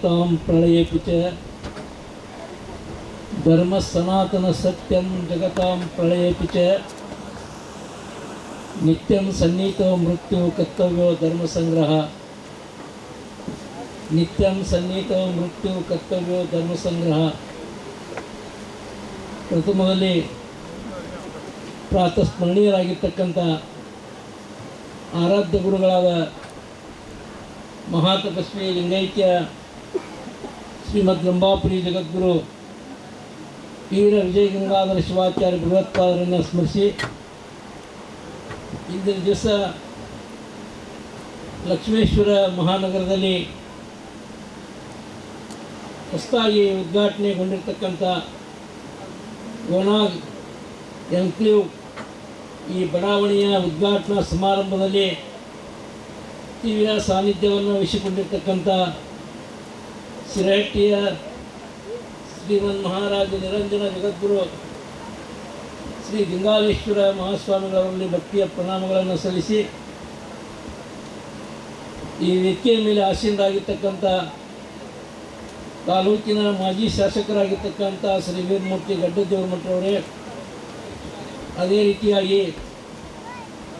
जगतां प्रलयेऽपि च धर्म सनातन सत्यं जगतां प्रलयेऽपि च नित्यं सन्नीतो मृत्यु कर्तव्यो धर्म संग्रह नित्यं सन्नीतो मृत्यु कर्तव्यो धर्म संग्रह ಪ್ರಥಮದಲ್ಲಿ ಪ್ರಾತಸ್ಮರಣೀಯರಾಗಿರ್ತಕ್ಕಂಥ ಆರಾಧ್ಯ ಗುರುಗಳಾದ ಮಹಾತಪಸ್ವಿ ಲಿಂಗೈಕ್ಯ ಶ್ರೀಮದ್ ರಂಭಾಪುರಿ ಜಗದ್ಗುರು ವೀರ ವಿಜಯ ಗಂಗಾಧರ ಶಿವಾಚಾರ್ಯ ಬೃಹತ್ಪಾದರನ್ನು ಸ್ಮರಿಸಿ ಇಂದಿನ ದಿವಸ ಲಕ್ಷ್ಮೇಶ್ವರ ಮಹಾನಗರದಲ್ಲಿ ಹೊಸದಾಗಿ ಉದ್ಘಾಟನೆಗೊಂಡಿರ್ತಕ್ಕಂಥ ಗೋನಾಗ್ ಎನ್ಕ್ಲೇವ್ ಈ ಬಡಾವಣೆಯ ಉದ್ಘಾಟನಾ ಸಮಾರಂಭದಲ್ಲಿ ತೀವ್ರ ಸಾನ್ನಿಧ್ಯವನ್ನು ವಹಿಸಿಕೊಂಡಿರ್ತಕ್ಕಂಥ ಸಿರಹಟ್ಟಿಯ ಶ್ರೀಮನ್ ಮಹಾರಾಜ ನಿರಂಜನ ಜಗದ್ಗುರು ಶ್ರೀ ಲಿಂಗಾಲೇಶ್ವರ ಮಹಾಸ್ವಾಮಿಗಳವರಲ್ಲಿ ಭಕ್ತಿಯ ಪ್ರಣಾಮಗಳನ್ನು ಸಲ್ಲಿಸಿ ಈ ವೇದಿಕೆಯ ಮೇಲೆ ಆಸೀನರಾಗಿರ್ತಕ್ಕಂಥ ತಾಲೂಕಿನ ಮಾಜಿ ಶಾಸಕರಾಗಿರ್ತಕ್ಕಂಥ ಶ್ರೀ ವೀರಮೂರ್ತಿ ಗಡ್ಡದೇವರಮಠರವರೇ, ಅದೇ ರೀತಿಯಾಗಿ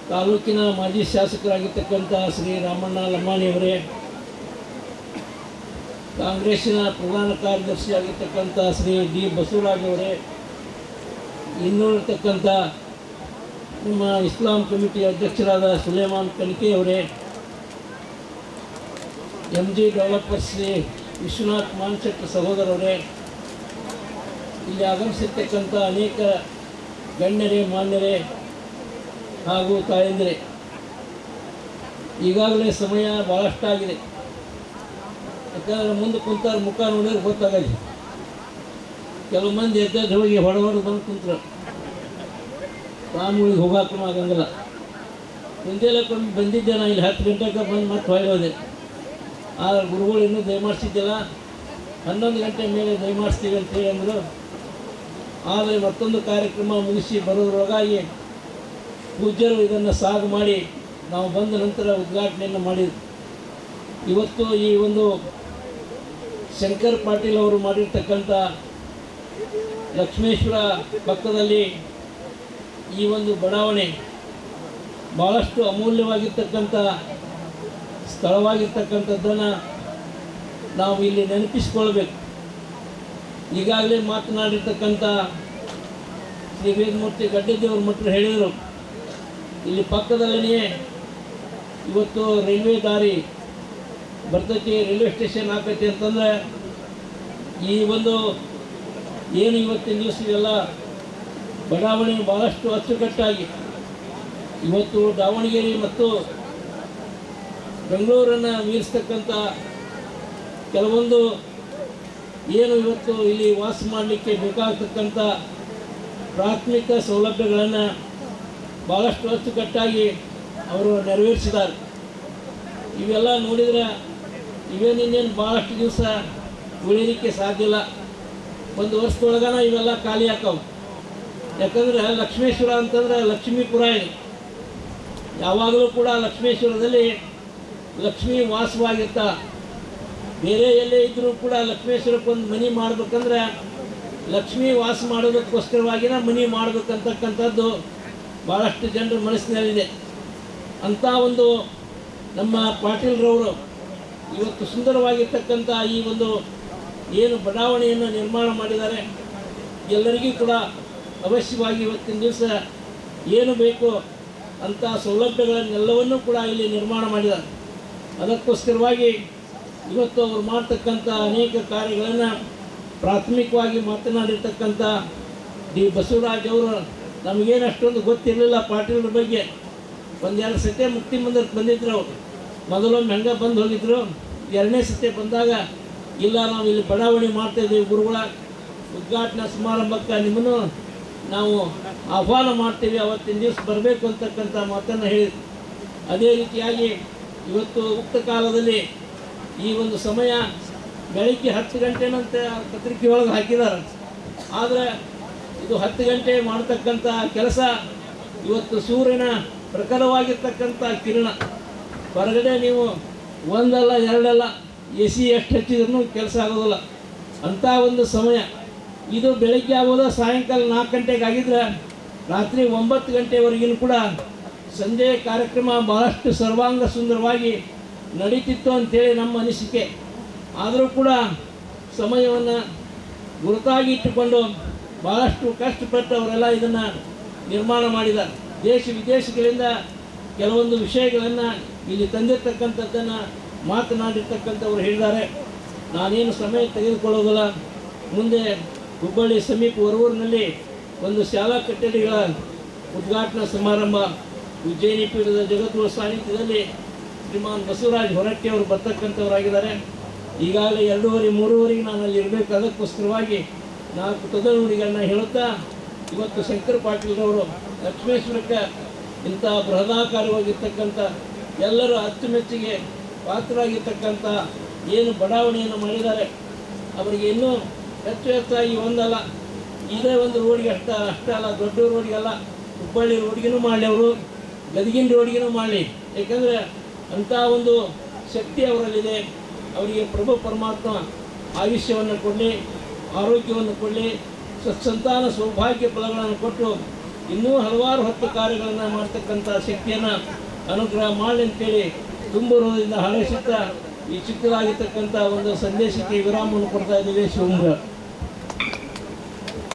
ತಾಲೂಕಿನ ಮಾಜಿ ಶಾಸಕರಾಗಿರ್ತಕ್ಕಂಥ ಶ್ರೀ ರಾಮಣ್ಣ ಲಮ್ಮಾಣಿಯವರೇ, ಕಾಂಗ್ರೆಸ್ಸಿನ ಪ್ರಧಾನ ಕಾರ್ಯದರ್ಶಿಯಾಗಿರ್ತಕ್ಕಂಥ ಶ್ರೀ ಡಿ ಬಸವರಾಜ್ ಅವರೇ, ಇನ್ನುಳಿರ್ತಕ್ಕಂಥ ನಿಮ್ಮ ಇಸ್ಲಾಂ ಕಮಿಟಿ ಅಧ್ಯಕ್ಷರಾದ ಸುಲೇಮಾನ್ ಕನಿಕೆಯವರೇ, M G developers Shri Vishwanath Manshetti ಸಹೋದರರೇ, ಇಲ್ಲಿ ಆಗಮಿಸಿರ್ತಕ್ಕಂಥ ಅನೇಕ ಗಣ್ಯರೇ, ಮಾನ್ಯರೇ ಹಾಗೂ ತಾಯಂದಿರೇ, ಈಗಾಗಲೇ ಸಮಯ ಭಾಳಷ್ಟಾಗಿದೆ. ಯಾಕಂದರೆ ಮುಂದೆ ಕುಂತಾರ ಮುಖ ನೋಡಿದ್ರೆ ಗೊತ್ತಾಗಲಿ. ಕೆಲವು ಮಂದಿ ಎದ್ದು ಹೋಗಿ ಹೊಡೆದು ಬಂದು ಕುಂತರು, ತಾಮೂಳಿಗೆ ಹೋಗಾಕೂ ಆಗಂಗಿಲ್ಲ. ಮುಂಜಾನೆ ಬಂದಿದ್ದೆ ನಾನು ಇಲ್ಲಿ 10 ಗಂಟೆಗೆ ಬಂದು ಮತ್ತೆ ಹೊಯ್ಯೋದೆ. ಆದರೆ ಗುರುಗಳು ಇನ್ನೂ ದಯಮಾಡಿಸಿದ್ದಿಲ್ಲ, 11 ಗಂಟೆ ಮೇಲೆ ದಯಮಾಡಿಸ್ತೀವಿ ಅಂತೇಳಿ ಅಂದರು. ಆದರೆ ಮತ್ತೊಂದು ಕಾರ್ಯಕ್ರಮ ಮುಗಿಸಿ ಬರೋದ್ರೊಳಗಾಗಿ ಪೂಜ್ಯರು ಇದನ್ನು ಸಾಗು ಮಾಡಿ ನಾವು ಬಂದ ನಂತರ ಉದ್ಘಾಟನೆಯನ್ನು ಮಾಡಿದ್ವಿ. ಇವತ್ತು ಈ ಒಂದು ಶಂಕರ್ ಪಾಟೀಲ್ ಅವರು ಮಾಡಿರ್ತಕ್ಕಂಥ ಲಕ್ಷ್ಮೇಶ್ವರ ಪಕ್ಕದಲ್ಲಿ ಈ ಒಂದು ಬಡಾವಣೆ ಭಾಳಷ್ಟು ಅಮೂಲ್ಯವಾಗಿರ್ತಕ್ಕಂಥ ಸ್ಥಳವಾಗಿರ್ತಕ್ಕಂಥದ್ದನ್ನು ನಾವು ಇಲ್ಲಿ ನೆನಪಿಸ್ಕೊಳ್ಬೇಕು. ಈಗಾಗಲೇ ಮಾತನಾಡಿರ್ತಕ್ಕಂಥ ಶ್ರೀ ವೇದಮೂರ್ತಿ ಗಡ್ಡದೇವರಮಠರು ಹೇಳಿದರು, ಇಲ್ಲಿ ಪಕ್ಕದಲ್ಲೇ ಇವತ್ತು ರೈಲ್ವೆ ದಾರಿ ಬರ್ತೈತಿ, ರೈಲ್ವೆ ಸ್ಟೇಷನ್ ಆಗ್ತೈತಿ ಅಂತಂದರೆ ಈ ಒಂದು ಏನು ಇವತ್ತಿನ ದಿವಸ ಇವೆಲ್ಲ ಬಡಾವಣೆ ಭಾಳಷ್ಟು ಅಚ್ಚುಕಟ್ಟಾಗಿ ಇವತ್ತು ದಾವಣಗೆರೆ ಮತ್ತು ಬೆಂಗಳೂರನ್ನು ಮೀರಿಸ್ತಕ್ಕಂಥ ಕೆಲವೊಂದು ಏನು ಇವತ್ತು ಇಲ್ಲಿ ವಾಸ ಮಾಡಲಿಕ್ಕೆ ಬೇಕಾಗ್ತಕ್ಕಂಥ ಪ್ರಾಥಮಿಕ ಸೌಲಭ್ಯಗಳನ್ನು ಭಾಳಷ್ಟು ಅಚ್ಚುಕಟ್ಟಾಗಿ ಅವರು ನೆರವೇರಿಸಿದ್ದಾರೆ. ಇವೆಲ್ಲ ನೋಡಿದರೆ ಇವೇನಿನ್ನೇನು ಭಾಳಷ್ಟು ದಿವಸ ಉಳಿಲಿಕ್ಕೆ ಸಾಧ್ಯ ಇಲ್ಲ. ಒಂದು ವರ್ಷದೊಳಗನ ಇವೆಲ್ಲ ಖಾಲಿ ಹಾಕವು. ಯಾಕಂದರೆ ಲಕ್ಷ್ಮೇಶ್ವರ ಅಂತಂದರೆ ಲಕ್ಷ್ಮೀಪುರಾಣಿ, ಯಾವಾಗಲೂ ಕೂಡ ಲಕ್ಷ್ಮೇಶ್ವರದಲ್ಲಿ ಲಕ್ಷ್ಮೀ ವಾಸವಾಗಿರ್ತ. ಬೇರೆ ಎಲ್ಲೇ ಇದ್ದರೂ ಕೂಡ ಲಕ್ಷ್ಮೇಶ್ವರಕ್ಕೆ ಒಂದು ಮನೆ ಮಾಡಬೇಕಂದ್ರೆ ಲಕ್ಷ್ಮೀ ವಾಸ ಮಾಡೋದಕ್ಕೋಸ್ಕರವಾಗಿನ ಮನೆ ಮಾಡಬೇಕಂತಕ್ಕಂಥದ್ದು ಭಾಳಷ್ಟು ಜನರ ಮನಸ್ಸಿನಲ್ಲಿದೆ. ಅಂಥ ಒಂದು ನಮ್ಮ ಪಾಟೀಲ್ರವರು ಇವತ್ತು ಸುಂದರವಾಗಿರ್ತಕ್ಕಂಥ ಈ ಒಂದು ಏನು ಬಡಾವಣೆಯನ್ನು ನಿರ್ಮಾಣ ಮಾಡಿದ್ದಾರೆ. ಎಲ್ಲರಿಗೂ ಕೂಡ ಅವಶ್ಯವಾಗಿ ಇವತ್ತಿನ ದಿವಸ ಏನು ಬೇಕು ಅಂಥ ಸೌಲಭ್ಯಗಳನ್ನೆಲ್ಲವನ್ನೂ ಕೂಡ ಇಲ್ಲಿ ನಿರ್ಮಾಣ ಮಾಡಿದ್ದಾರೆ. ಅದಕ್ಕೋಸ್ಕರವಾಗಿ ಇವತ್ತು ಅವರು ಮಾಡ್ತಕ್ಕಂಥ ಅನೇಕ ಕಾರ್ಯಗಳನ್ನು ಪ್ರಾಥಮಿಕವಾಗಿ ಮಾತನಾಡಿರ್ತಕ್ಕಂಥ ಡಿ ಬಸವರಾಜ್ ಅವರು ನಮಗೇನು ಅಷ್ಟೊಂದು ಗೊತ್ತಿರಲಿಲ್ಲ ಪಾಟೀಲ್ರ ಬಗ್ಗೆ. 1-2 ಸತಿ ಮುಕ್ತಿ ಮಂದಿರಕ್ಕೆ ಬಂದಿದ್ರು. ಅವರು ಮೊದಲೊಮ್ಮೆ ಹೆಂಗೆ ಬಂದು ಹೋಗಿದ್ರು. 2ನೇ ಸತಿ ಬಂದಾಗ ಇಲ್ಲ ನಾವು ಇಲ್ಲಿ ಬಡಾವಣೆ ಮಾಡ್ತಾಯಿದ್ದೀವಿ ಗುರುಗಳ ಉದ್ಘಾಟನಾ ಸಮಾರಂಭಕ್ಕೆ ನಿಮ್ಮನ್ನು ನಾವು ಆಹ್ವಾನ ಮಾಡ್ತೀವಿ, ಅವತ್ತಿನ ದಿವಸ ಬರಬೇಕು ಅಂತಕ್ಕಂಥ ಮಾತನ್ನು ಹೇಳಿದ್ರು. ಅದೇ ರೀತಿಯಾಗಿ ಇವತ್ತು ಉಕ್ತ ಕಾಲದಲ್ಲಿ ಈ ಒಂದು ಸಮಯ ಬೆಳಗ್ಗೆ 10 ಗಂಟೆನಂತೆ ಪತ್ರಿಕೆ ಒಳಗೆ ಹಾಕಿದ್ದಾರೆ. ಆದರೆ ಇದು 10 ಗಂಟೆ ಮಾಡ್ತಕ್ಕಂಥ ಕೆಲಸ ಇವತ್ತು ಸೂರ್ಯನ ಪ್ರಖರವಾಗಿರ್ತಕ್ಕಂಥ ಕಿರಣ. ಹೊರಗಡೆ ನೀವು ಒಂದಲ್ಲ ಎರಡಲ್ಲ AC ಎಷ್ಟು ಹಚ್ಚಿದ್ರೂ ಕೆಲಸ ಆಗೋದಿಲ್ಲ ಅಂಥ ಒಂದು ಸಮಯ ಇದು. ಬೆಳಗ್ಗೆ ಆಗೋದು ಸಾಯಂಕಾಲ 4 ಗಂಟೆಗೆ ಆಗಿದ್ರೆ ರಾತ್ರಿ 9 ಗಂಟೆವರೆಗಿನೂ ಕೂಡ ಸಂಜೆ ಕಾರ್ಯಕ್ರಮ ಭಾಳಷ್ಟು ಸರ್ವಾಂಗ ಸುಂದರವಾಗಿ ನಡೀತಿತ್ತು ಅಂಥೇಳಿ ನಮ್ಮ ಅನಿಸಿಕೆ. ಆದರೂ ಕೂಡ ಸಮಯವನ್ನು ಗುರುತಾಗಿ ಇಟ್ಟುಕೊಂಡು ಭಾಳಷ್ಟು ಕಷ್ಟಪಟ್ಟು ಅವರೆಲ್ಲ ಇದನ್ನು ನಿರ್ಮಾಣ ಮಾಡಿದ್ದಾರೆ. ದೇಶ ವಿದೇಶಗಳಿಂದ ಕೆಲವೊಂದು ವಿಷಯಗಳನ್ನು ಇಲ್ಲಿ ತಂದಿರ್ತಕ್ಕಂಥದ್ದನ್ನು ಮಾತನಾಡಿರ್ತಕ್ಕಂಥವ್ರು ಹೇಳಿದ್ದಾರೆ. ನಾನೇನು ಸಮಯ ತೆಗೆದುಕೊಳ್ಳೋದಿಲ್ಲ. ಮುಂದೆ ಹುಬ್ಬಳ್ಳಿ ಸಮೀಪ ಹೊರೂರಿನಲ್ಲಿ ಒಂದು ಶಾಲಾ ಕಟ್ಟಡಗಳ ಉದ್ಘಾಟನಾ ಸಮಾರಂಭ ಉಜ್ಜಯಿನಿ ಪೀಠದ ಜಗದ್ಗುರು ಸಾನ್ನಿಧ್ಯದಲ್ಲಿ ಶ್ರೀಮಾನ್ ಬಸವರಾಜ್ ಹೊರಟ್ಟಿ ಅವರು ಬರ್ತಕ್ಕಂಥವರಾಗಿದ್ದಾರೆ. ಈಗಾಗಲೇ 2:30-3:00 ನಾನು ಅಲ್ಲಿ ಇರಬೇಕು. ಅದಕ್ಕೋಸ್ಕರವಾಗಿ 4 ತೊದಲುಡಿಗಳನ್ನ ಹೇಳುತ್ತಾ ಇವತ್ತು ಶಂಕರ್ ಪಾಟೀಲ್ರವರು ಲಕ್ಷ್ಮೇಶ್ವರಕ್ಕೆ ಇಂಥ ಬೃಹದಾಕಾರವಾಗಿರ್ತಕ್ಕಂಥ ಎಲ್ಲರೂ ಅಚ್ಚುಮೆಚ್ಚಿಗೆ ಪಾತ್ರರಾಗಿರ್ತಕ್ಕಂಥ ಏನು ಬಡಾವಣೆಯನ್ನು ಮಾಡಿದ್ದಾರೆ ಅವರಿಗೆ ಇನ್ನೂ ಹೆಚ್ಚಾಗಿ ಒಂದಲ್ಲ ಇದೇ ಒಂದು ರೋಡ್ಗೆ ಅಷ್ಟೇ ಅಲ್ಲ, ದೊಡ್ಡ ರೋಡ್ಗೆಲ್ಲ ಹುಬ್ಬಳ್ಳಿ ರೋಡ್ಗಿನೂ ಮಾಡಲಿ, ಅವರು ಗದಗಿನ ರೋಡ್ಗಿನೂ ಮಾಡಲಿ. ಏಕೆಂದರೆ ಅಂಥ ಒಂದು ಶಕ್ತಿ ಅವರಲ್ಲಿದೆ. ಅವರಿಗೆ ಪ್ರಭು ಪರಮಾತ್ಮ ಆಯುಷ್ಯವನ್ನು ಕೊಡಲಿ, ಆರೋಗ್ಯವನ್ನು ಕೊಡಲಿ, ಸತ್ಸಂತಾನ ಸೌಭಾಗ್ಯ ಫಲಗಳನ್ನು ಕೊಟ್ಟು ಇನ್ನೂ ಹಲವಾರು ಹೊತ್ತು ಕಾರ್ಯಗಳನ್ನು ಮಾಡ್ತಕ್ಕಂಥ ಶಕ್ತಿಯನ್ನು ಅನುಗ್ರಹ ಮಾಡಲಿ ಅಂತೇಳಿ ತುಂಬ ಹೃದಯದಿಂದ ಹಾರೈಸುತ್ತಾ ಈ ಚಿಕ್ಕದಾಗಿರ್ತಕ್ಕಂಥ ಒಂದು ಸಂದೇಶಕ್ಕೆ ವಿರಾಮವನ್ನು ಕೊಡ್ತಾ ಇದ್ದೀವಿ. ಶಿವಮೊಗ್ಗ.